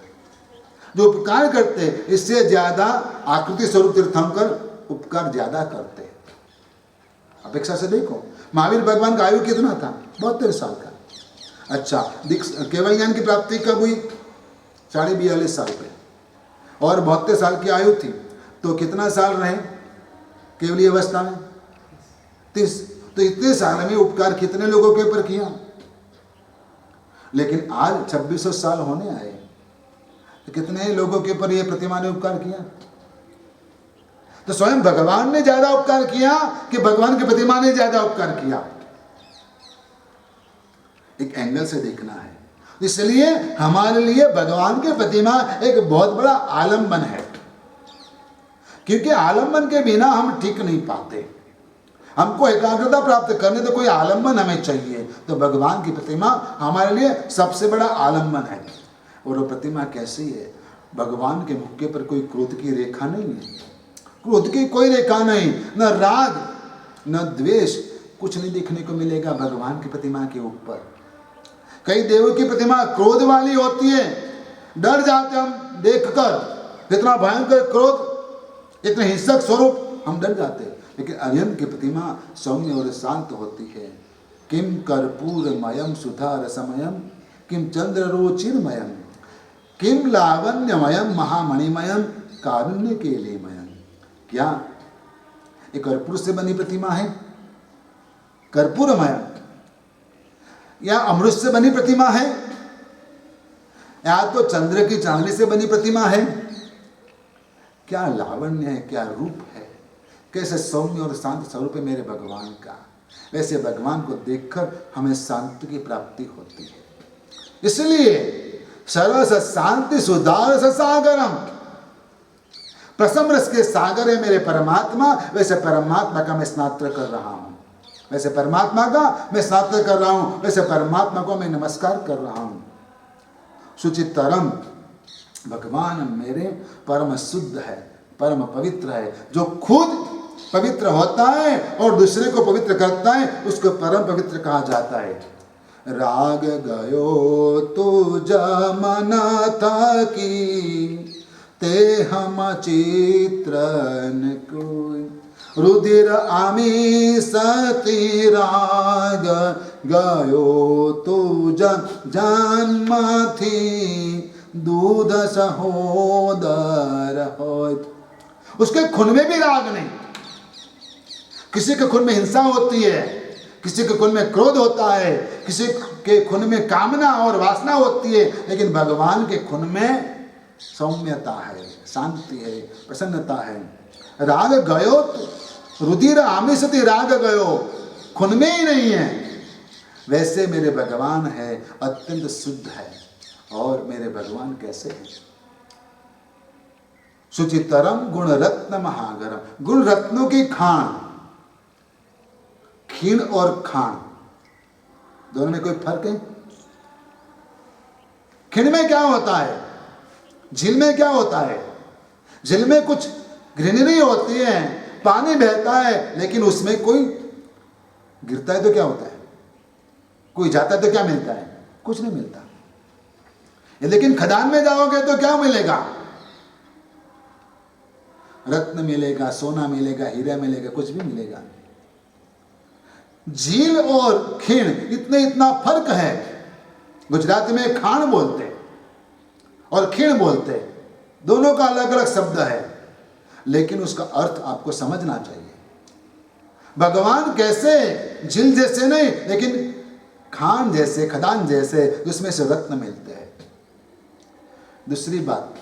जो उपकार करते, इससे ज्यादा आकृति स्वरूप तीर्थंकर उपकार ज्यादा करते। अपेक्षा से देखो, महावीर भगवान का आयु कितना था? 72 साल का। अच्छा, केवल ज्ञान की प्राप्ति कब हुई? 42 साल पे, और 72 साल की आयु थी। तो कितना साल रहे केवली अवस्था में? 30। तो इतने साल में उपकार कितने लोगों के ऊपर किया? लेकिन आज 2600 साल होने आए तो कितने लोगों के ऊपर ये प्रतिमा ने उपकार किया? तो स्वयं भगवान ने ज्यादा उपकार किया कि भगवान की प्रतिमा ने ज्यादा उपकार किया? एक एंगल से देखना है। इसलिए हमारे लिए भगवान की प्रतिमा एक बहुत बड़ा आलम्बन है, क्योंकि आलम्बन के बिना हम टिक नहीं पाते। हमको एकाग्रता प्राप्त करने तो कोई आलम्बन हमें चाहिए। तो भगवान की प्रतिमा हमारे लिए सबसे बड़ा आलम्बन है। और वो प्रतिमा कैसी है? भगवान के मुख के पर कोई क्रोध की रेखा नहीं है, क्रोध की कोई रेखा नहीं, न राग न द्वेष, कुछ नहीं देखने को मिलेगा भगवान की प्रतिमा के ऊपर। कई देवों की प्रतिमा क्रोध वाली होती है, डर जाते हम देखकर, इतना भयंकर क्रोध, इतने हिंसक स्वरूप, हम डर जाते। लेकिन अरिहंत की प्रतिमा सौम्य और शांत होती है। किम कर्पूरमयम सुधा रसमयम, किम चंद्र रुचिरमयम, किम लावण्यमयम महामणिमयम, कारुण्य के लिए मयम। क्या एक कर्पूर से बनी प्रतिमा है? कर्पूरमय, या अमृत से बनी प्रतिमा है, या तो चंद्र की चांदनी से बनी प्रतिमा है। क्या लावण्य है, क्या रूप है, कैसे सौम्य और शांत स्वरूप है मेरे भगवान का। वैसे भगवान को देखकर हमें शांति की प्राप्ति होती है। इसलिए सरस शांति सुधारस सागरम, प्रसन्न रस के सागर है मेरे परमात्मा। वैसे परमात्मा का मैं स्नात्र कर रहा हूं, वैसे परमात्मा का मैं स्नात्र कर रहा हूं, वैसे परमात्मा को मैं नमस्कार कर रहा हूं। शुचितरम, भगवान मेरे परम शुद्ध है, परम पवित्र है। जो खुद पवित्र होता है और दूसरे को पवित्र करता है उसको परम पवित्र कहा जाता है। राग गयो तुझ मना था की ते हम चित्रन को, रुधिर आमी सती राग गयो तुझ जन्म थी दूध सहोदर होत। उसके खून में भी राग नहीं। किसी के खून में हिंसा होती है, किसी के खून में क्रोध होता है, किसी के खून में कामना और वासना होती है, लेकिन भगवान के खून में सौम्यता है, शांति है, प्रसन्नता है। राग गयो, रुधिर आमिषति राग गयो, खून में ही नहीं है। वैसे मेरे भगवान है, अत्यंत शुद्ध है। और मेरे भगवान कैसे हैं? शुचितरम गुण रत्न महागरम, गुण रत्नों की खान। खीण और खान दोनों में कोई फर्क है? खीण में क्या होता है, झील में क्या होता है? झील में कुछ ग्रीनरी होती है, पानी बहता है, लेकिन उसमें कोई गिरता है तो क्या होता है? कोई जाता है तो क्या मिलता है? कुछ नहीं मिलता। लेकिन खदान में जाओगे तो क्या मिलेगा? रत्न मिलेगा, सोना मिलेगा, हीरा मिलेगा, कुछ भी मिलेगा। झील और खीण इतना फर्क है। गुजराती में खान बोलते और खीण बोलते, दोनों का अलग अलग शब्द है, लेकिन उसका अर्थ आपको समझना चाहिए। भगवान कैसे? झील जैसे नहीं, लेकिन खान जैसे, खदान जैसे, उसमें से रत्न मिलते हैं। दूसरी बात,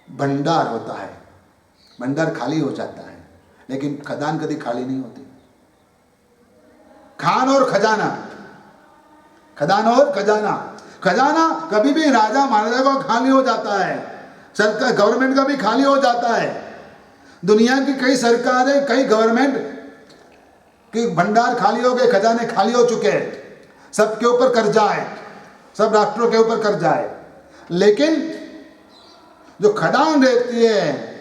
भंडार होता है, भंडार खाली हो जाता है, लेकिन खदान कभी खाली नहीं होती। खान और खजाना, खदान और खजाना। खजाना कभी भी राजा महाराजा को खाली हो जाता है, सरकार गवर्नमेंट का भी खाली हो जाता है। दुनिया की कई सरकारें, कई गवर्नमेंट के भंडार खाली हो गए, खजाने खाली हो चुके हैं, सबके ऊपर कर्जा है, सब राष्ट्रों के ऊपर कर्जा है। लेकिन जो खदान रहती है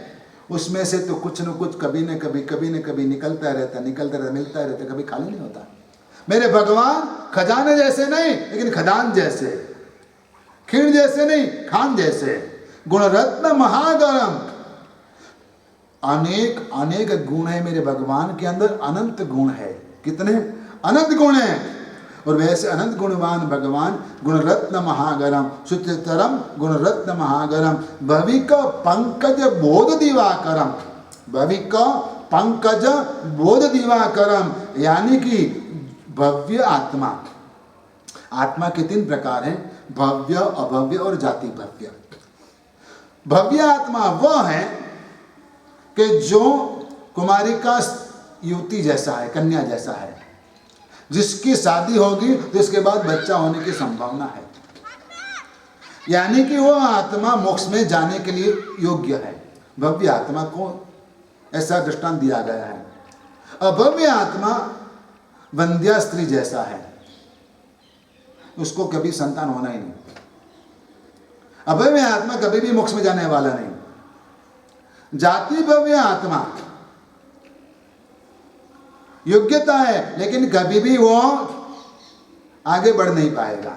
उसमें से तो कुछ न कुछ कभी न कभी निकलता रहता, मिलता रहता, कभी खाली नहीं होता। मेरे भगवान खजाने जैसे नहीं, लेकिन खदान जैसे, खीण जैसे नहीं, खान जैसे। गुण रत्न महागरम, अनेक अनेक गुण है मेरे भगवान के अंदर, अनंत गुण है। कितने? अनंत गुण है। और वैसे अनंत गुणवान भगवान गुण रत्न महागरम, शुचितरम गुण रत्न महागरम, भविक पंकज बोध दिवाकरम, भविक पंकज बोध दिवाकरम, यानी कि भव्य आत्मा। आत्मा के 3 प्रकार हैं, भव्य, अभव्य और जाति भव्य। भव्य आत्मा वह है कि जो कुमारी का युवती जैसा है, कन्या जैसा है, जिसकी शादी होगी तो इसके बाद बच्चा होने की संभावना है, यानी कि वह आत्मा मोक्ष में जाने के लिए योग्य है। भव्य आत्मा को ऐसा दृष्टांत दिया गया है। अभव्य आत्मा वंध्या स्त्री जैसा है, उसको कभी संतान होना ही नहीं। अभव्य आत्मा कभी भी मोक्ष में जाने वाला नहीं। जाति भव्य आत्मा योग्यता है, लेकिन कभी भी वो आगे बढ़ नहीं पाएगा।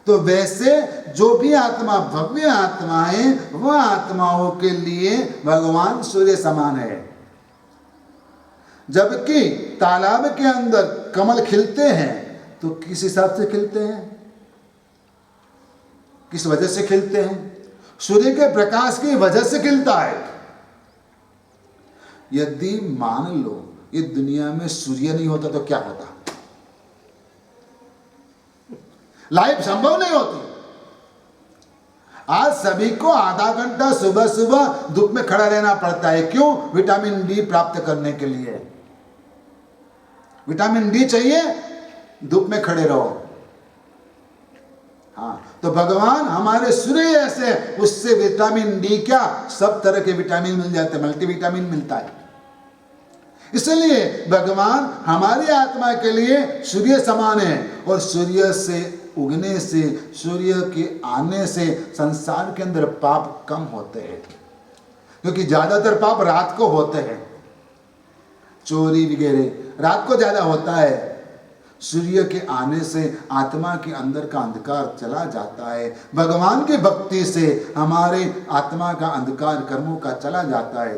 तो वैसे जो भी आत्मा भव्य आत्मा है, वह आत्माओं के लिए भगवान सूर्य समान है। जबकि तालाब के अंदर कमल खिलते हैं तो किस हिसाब से खिलते हैं, किस वजह से खिलते हैं? सूर्य के प्रकाश की वजह से खिलता है। यदि मान लो ये दुनिया में सूर्य नहीं होता तो क्या होता? लाइफ संभव नहीं होती। आज सभी को आधा घंटा सुबह सुबह धूप में खड़ा रहना पड़ता है। क्यों? विटामिन डी प्राप्त करने के लिए। विटामिन डी चाहिए, धूप में खड़े रहो। हाँ, तो भगवान हमारे सूर्य ऐसे, उससे विटामिन डी क्या, सब तरह के विटामिन मिल जाते हैं, मल्टीविटामिन मिलता है। इसलिए भगवान हमारी आत्मा के लिए सूर्य समान है, और सूर्य से उगने से, सूर्य के आने से संसार के अंदर पाप कम होते हैं, क्योंकि ज्यादातर पाप रात को होते हैं। चोरी वगैरह रात को ज्यादा होता है। सूर्य के आने से आत्मा के अंदर का अंधकार चला जाता है। भगवान की भक्ति से हमारे आत्मा का अंधकार कर्मों का चला जाता है।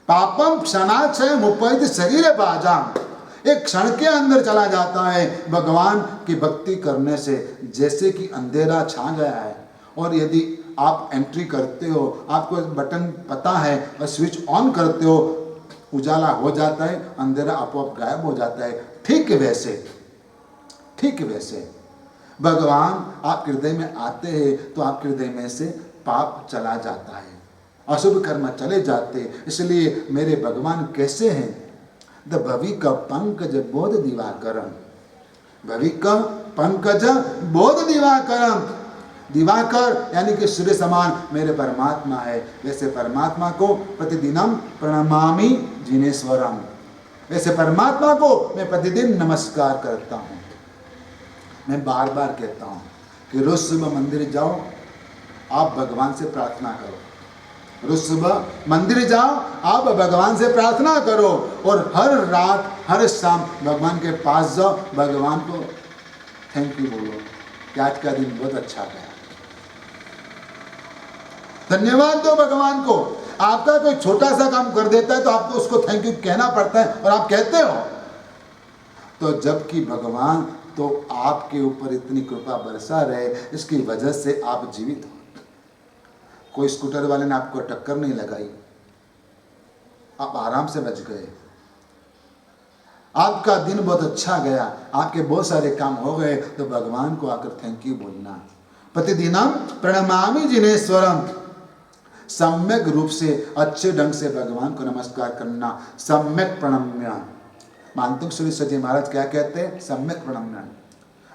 पापम क्षणाक्षय मुपैत शरीर बाजाम, एक क्षण के अंदर चला जाता है भगवान की भक्ति करने से। जैसे कि अंधेरा छा गया है, और यदि आप एंट्री करते हो, आपको बटन पता है और स्विच ऑन करते हो, उजाला हो जाता है, अंधेरा अपने गायब हो जाता है। ठीक वैसे भगवान आपके हृदय में आते हैं तो आपके हृदय में से पाप चला जाता है, अशुभ कर्म चले जाते। इसलिए मेरे भगवान कैसे हैं? द भविक पंकज बोध दिवाकरम, भविक पंकज बोध दिवाकरम। दिवाकर यानी कि सूर्य समान मेरे परमात्मा है। वैसे परमात्मा को प्रतिदिनम प्रणमामि जिनेश्वरम, वैसे परमात्मा को मैं प्रतिदिन नमस्कार करता हूँ। मैं बार बार कहता हूँ कि रोज सुबह मंदिर जाओ, आप भगवान से प्रार्थना करो। रोज सुबह मंदिर जाओ, आप भगवान से प्रार्थना करो, और हर रात हर शाम भगवान के पास जाओ, भगवान को थैंक यू बोलो कि आज का दिन बहुत अच्छा गया। धन्यवाद दो भगवान को। आपका कोई छोटा सा काम कर देता है तो आपको उसको थैंक यू कहना पड़ता है, और आप कहते हो। तो जबकि भगवान तो आपके ऊपर इतनी कृपा बरसा रहे, इसकी वजह से आप जीवित हो। कोई स्कूटर वाले ने आपको टक्कर नहीं लगाई, आप आराम से बच गए। आपका दिन बहुत अच्छा गया, आपके बहुत सारे काम हो गए, तो भगवान को आकर थैंक यू बोलना। प्रतिदिनम प्रणमामि जिनेश्वरम, सम्यक रूप से अच्छे ढंग से भगवान को नमस्कार करना। सम्यक प्रणम्य। मानतुंग सुरेश्वर जी महाराज क्या कहते हैं? सम्यक प्रणम्य।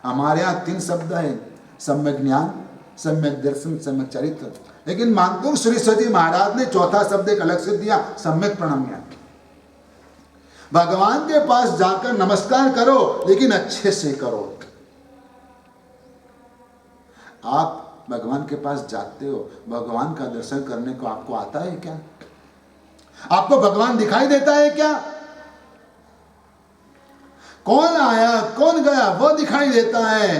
हमारे यहाँ 3 शब्द है, सम्यक ज्ञान, सम्यक दर्शन, सम्यक चरित्र। लेकिन मानतुंग सुरेश्वर जी महाराज ने चौथा शब्द एक अलग से दिया, सम्यक प्रणम्य। भगवान के पास जाकर नमस्कार करो, लेकिन अच्छे से करो। आप भगवान के पास जाते हो, भगवान का दर्शन करने को आपको आता है क्या? आपको भगवान दिखाई देता है क्या? कौन आया कौन गया वो दिखाई देता है,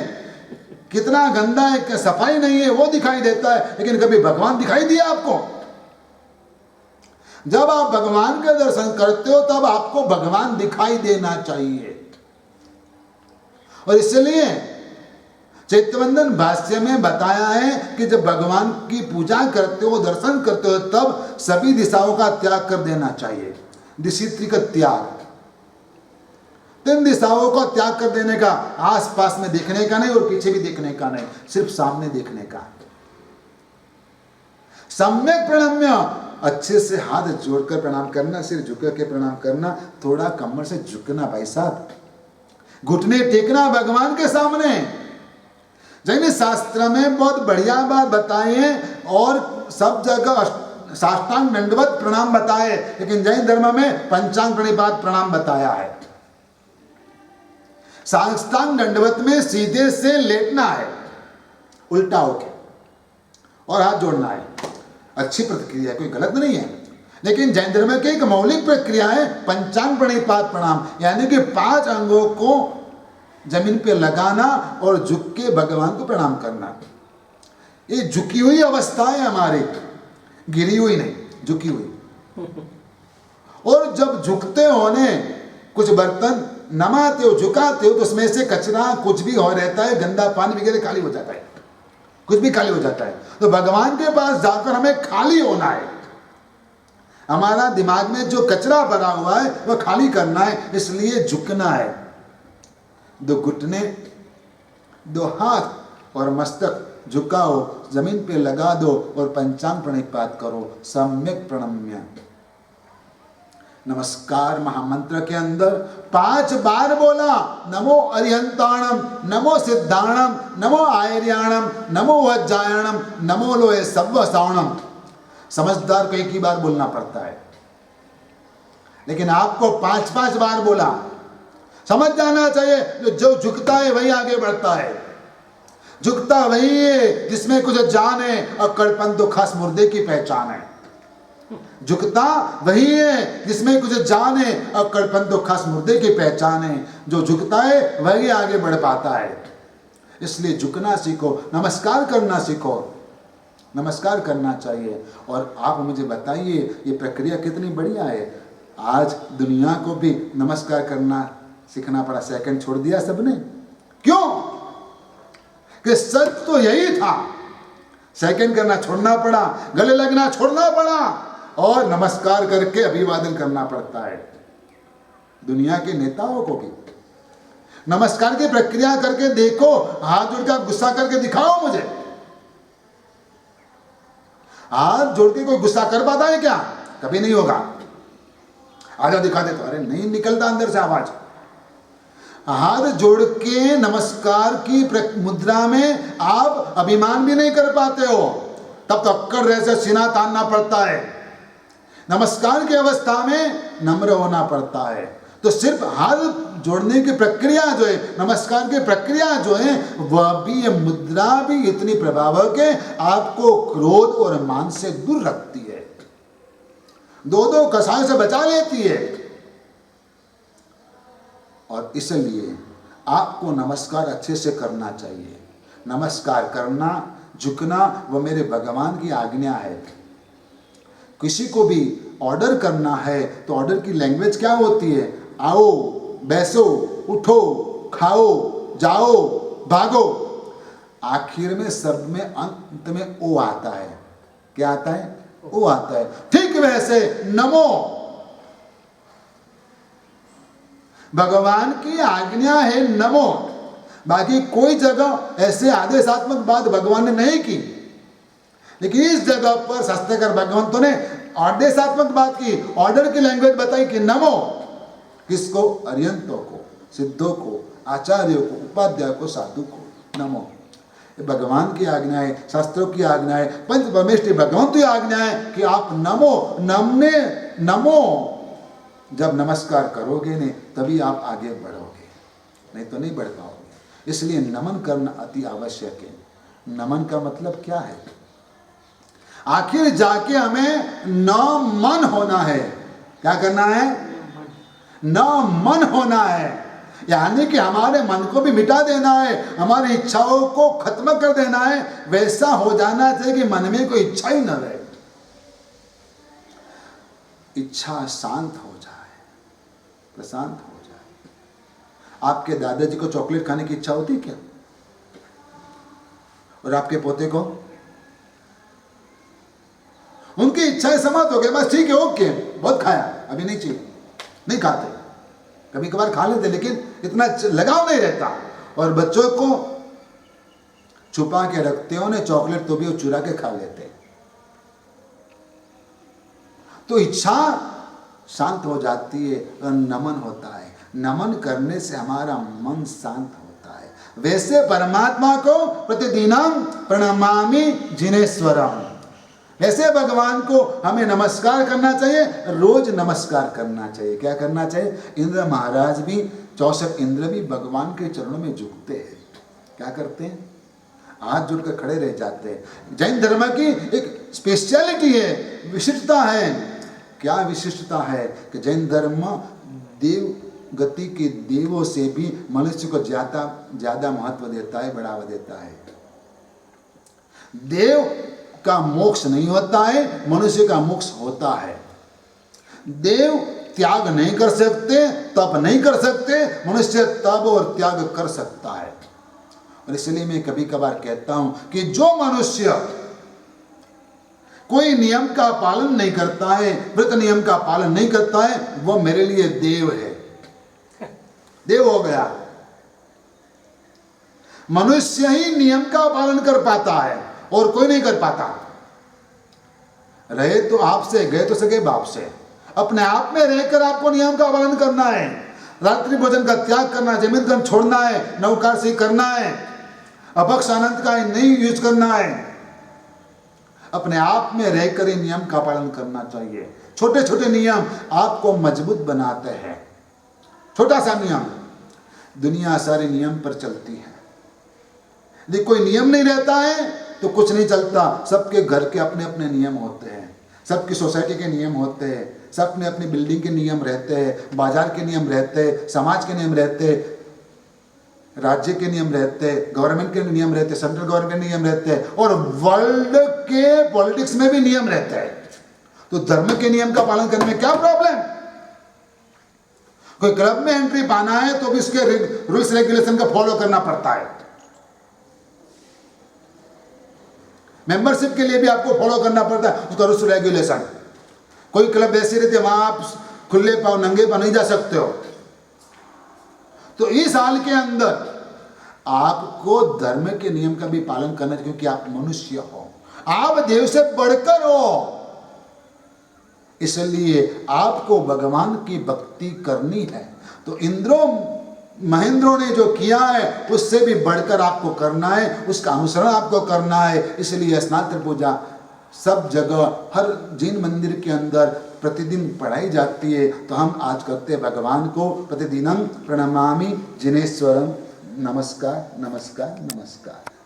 कितना गंदा है, क्या सफाई नहीं है वो दिखाई देता है, लेकिन कभी भगवान दिखाई दिया आपको? जब आप भगवान के दर्शन करते हो तब आपको भगवान दिखाई देना चाहिए। और इसलिए चैतवंदन भाष्य में बताया है कि जब भगवान की पूजा करते हो, दर्शन करते हो, तब सभी दिशाओं का त्याग कर देना चाहिए। दिशित्री का त्याग, 3 दिशाओं का त्याग कर देने का, आसपास में देखने का नहीं और पीछे भी देखने का नहीं, सिर्फ सामने देखने का। सम्यक प्रणम्य, अच्छे से हाथ जोड़कर प्रणाम करना, सिर झुक के प्रणाम करना, थोड़ा कमर से झुकना भाई साहब, घुटने टेकना भगवान के सामने। जैन शास्त्र में बहुत बढ़िया बात बताए हैं, और सब जगह साष्टांग दंडवत प्रणाम बताए, लेकिन जैन धर्म में पंचांग प्रणिपात प्रणाम बताया है। साष्टांग दंडवत में सीधे से लेटना है, उल्टा होके, और हाथ जोड़ना है। अच्छी प्रक्रिया है, कोई गलत नहीं है। लेकिन जैन धर्म की एक मौलिक प्रक्रिया है पंचांग प्रणिपात प्रणाम, यानी कि 5 अंगों को जमीन पे लगाना और झुक के भगवान को प्रणाम करना। ये झुकी हुई अवस्था है हमारी, गिरी हुई नहीं, झुकी हुई। और जब झुकते हो ने, कुछ बर्तन नमाते हो, झुकाते हो, तो उसमें से कचरा कुछ भी हो रहता है, गंदा पानी वगैरह खाली हो जाता है, कुछ भी खाली हो जाता है। तो भगवान के पास जाकर हमें खाली होना है। हमारा दिमाग में जो कचरा भरा हुआ है वह खाली करना है, इसलिए झुकना है। 2 घुटने, 2 हाथ और मस्तक झुकाओ, जमीन पे लगा दो और पंचांग प्रणिपात करो। सम्यक प्रणम्य। नमस्कार महामंत्र के अंदर 5 बार बोला, नमो अरिहंताणम, नमो सिद्धाणम, नमो आयर्याणम, नमो वज्जायणम, नमो लोहे सव्व सावणम। समझदार को एक ही बार बोलना पड़ता है, लेकिन आपको 5-5 बार बोला। समझ जाना चाहिए, जो झुकता है वही आगे बढ़ता है। झुकता वही है जिसमें कुछ जान है, और कड़पन तो खास मुर्दे की पहचान है। झुकता वही है जिसमें कुछ जान है, और कड़पन तो खास मुर्दे की पहचान है। जो झुकता है वही आगे बढ़ पाता है। इसलिए झुकना सीखो, नमस्कार करना सीखो। नमस्कार करना चाहिए। और आप मुझे बताइए ये प्रक्रिया कितनी बढ़िया है। आज दुनिया को भी नमस्कार करना सीखना पड़ा, सेकंड छोड़ दिया सबने। क्यों? कि सच तो यही था, सेकंड करना छोड़ना पड़ा, गले लगना छोड़ना पड़ा, और नमस्कार करके अभिवादन करना पड़ता है। दुनिया के नेताओं को भी नमस्कार की प्रक्रिया करके देखो, हाथ जोड़कर गुस्सा करके दिखाओ मुझे। हाथ जोड़ के कोई गुस्सा कर पाता है क्या? कभी नहीं होगा। आजा दिखा दे तो, अरे नहीं निकलता अंदर से आवाज। हाथ जोड़ के नमस्कार की मुद्रा में आप अभिमान भी नहीं कर पाते हो, तब तो अक्कड़ रह से सीना तानना पड़ता है। नमस्कार की अवस्था में नम्र होना पड़ता है। तो सिर्फ हाथ जोड़ने की प्रक्रिया जो है, नमस्कार की प्रक्रिया जो है, वह भी, ये मुद्रा भी इतनी प्रभावक है, आपको क्रोध और मान से दूर रखती है, 2 कसायों से बचा लेती है। और इसलिए आपको नमस्कार अच्छे से करना चाहिए। नमस्कार करना, झुकना, वह मेरे भगवान की आज्ञा है। किसी को भी ऑर्डर करना है तो ऑर्डर की लैंग्वेज क्या होती है? आओ, बैसो, उठो, खाओ, जाओ, भागो। आखिर में शब्द में अंत में ओ आता है। क्या आता है? ओ आता है। ठीक वैसे नमो भगवान की आज्ञा है, नमो। बाकी कोई जगह ऐसे आदेशात्मक बात भगवान ने नहीं की, लेकिन इस जगह पर शास्त्रकार भगवंतों ने आदेशात्मक बात की, ऑर्डर की लैंग्वेज बताई कि नमो। किसको? अरिहंतों को, सिद्धों को, आचार्यों को, उपाध्याय को, साधु को नमो। भगवान की आज्ञा है, शास्त्रों की आज्ञा है, पंच परमेष्ठी भगवंत की आज्ञा है कि आप नमो। नमो जब नमस्कार करोगे ने तभी आप आगे बढ़ोगे, नहीं तो नहीं बढ़ पाओगे। इसलिए नमन करना अति आवश्यक है। नमन का मतलब क्या है? आखिर जाके हमें न मन होना है। क्या करना है? न मन होना है, यानी कि हमारे मन को भी मिटा देना है, हमारी इच्छाओं को खत्म कर देना है। वैसा हो जाना चाहिए कि मन में कोई इच्छा ही न रहे, इच्छा शांत हो जाए, प्रशांत हो जाए। आपके दादाजी को चॉकलेट खाने की इच्छा होती क्या? और आपके पोते को? उनकी इच्छाएं समाप्त हो गई, बस ठीक है, ओके, बहुत खाया, अभी नहीं चाहिए, नहीं खाते। कभी कभार खा लेते, लेकिन इतना लगाव नहीं रहता। और बच्चों को छुपा के रखते हो ने चॉकलेट, तो भी वो चुरा के खा लेते। तो इच्छा शांत हो जाती है और नमन होता है। नमन करने से हमारा मन शांत होता है। वैसे परमात्मा को प्रतिदिनम प्रणमामि जिनेश्वरम, ऐसे भगवान को हमें नमस्कार करना चाहिए, रोज नमस्कार करना चाहिए। क्या करना चाहिए? इंद्र महाराज भी, 64 इंद्र भी भगवान के चरणों में झुकते हैं। क्या करते हैं? हाथ जोड़कर खड़े रह जाते हैं। जैन धर्म की एक स्पेशलिटी है, विशिष्टता है। क्या विशिष्टता है? कि जैन धर्म देव गति के देवों से भी मनुष्य को ज्यादा महत्व देता है, बढ़ावा देता है। देव का मोक्ष नहीं होता है, मनुष्य का मोक्ष होता है। देव त्याग नहीं कर सकते, तप नहीं कर सकते, मनुष्य तप और त्याग कर सकता है। और इसलिए मैं कभी कभार कहता हूं कि जो मनुष्य कोई नियम का पालन नहीं करता है, व्रत नियम का पालन नहीं करता है, वो मेरे लिए देव है, देव हो गया। मनुष्य ही नियम का पालन कर पाता है और कोई नहीं कर पाता। रहे तो आपसे, गए तो सके बाप से। अपने आप में रहकर आपको नियम का पालन करना है। रात्रि भोजन का त्याग करना, जमीन कर्म छोड़ना है, नवकार से करना है, अपक्ष आनंद का नहीं यूज करना है। अपने आप में रहकर ही नियम का पालन करना चाहिए। छोटे छोटे नियम आपको मजबूत बनाते हैं। छोटा सा नियम, दुनिया सारे नियम पर चलती है। यदि कोई नियम नहीं रहता है तो कुछ नहीं चलता। सबके घर के अपने अपने नियम होते हैं, सबकी सोसाइटी के नियम होते हैं, सब अपने अपनी बिल्डिंग के नियम रहते हैं, बाजार के नियम रहते हैं, समाज के नियम रहते हैं, राज्य के नियम रहते हैं, गवर्नमेंट के नियम रहते हैं, सेंट्रल गवर्नमेंट के नियम रहते हैं, और वर्ल्ड के पॉलिटिक्स में भी नियम रहते हैं। तो धर्म के नियम का पालन करने में क्या प्रॉब्लम? कोई क्लब में एंट्री पाना है तो भी उसके रूल्स रेगुलेशन का फॉलो करना पड़ता है। मेंबरशिप के लिए भी आपको फॉलो करना पड़ता है उसका रूल्स रेगुलेशन। कोई क्लब ऐसी रहती है वहां आप खुले पांव नंगे पांव नहीं जा सकते हो। तो इस साल के अंदर आपको धर्म के नियम का भी पालन करना चाहिए, क्योंकि आप मनुष्य हो, आप देव से बढ़कर हो। इसलिए आपको भगवान की भक्ति करनी है। तो इंद्रों महेंद्रों ने जो किया है उससे भी बढ़कर आपको करना है, उसका अनुसरण आपको करना है। इसलिए स्नात्र पूजा सब जगह, हर जिन मंदिर के अंदर प्रतिदिन पढ़ाई जाती है। तो हम आज करते हैं भगवान को प्रतिदिनम प्रणमामि जिनेश्वरम। नमस्कार नमस्कार नमस्कार।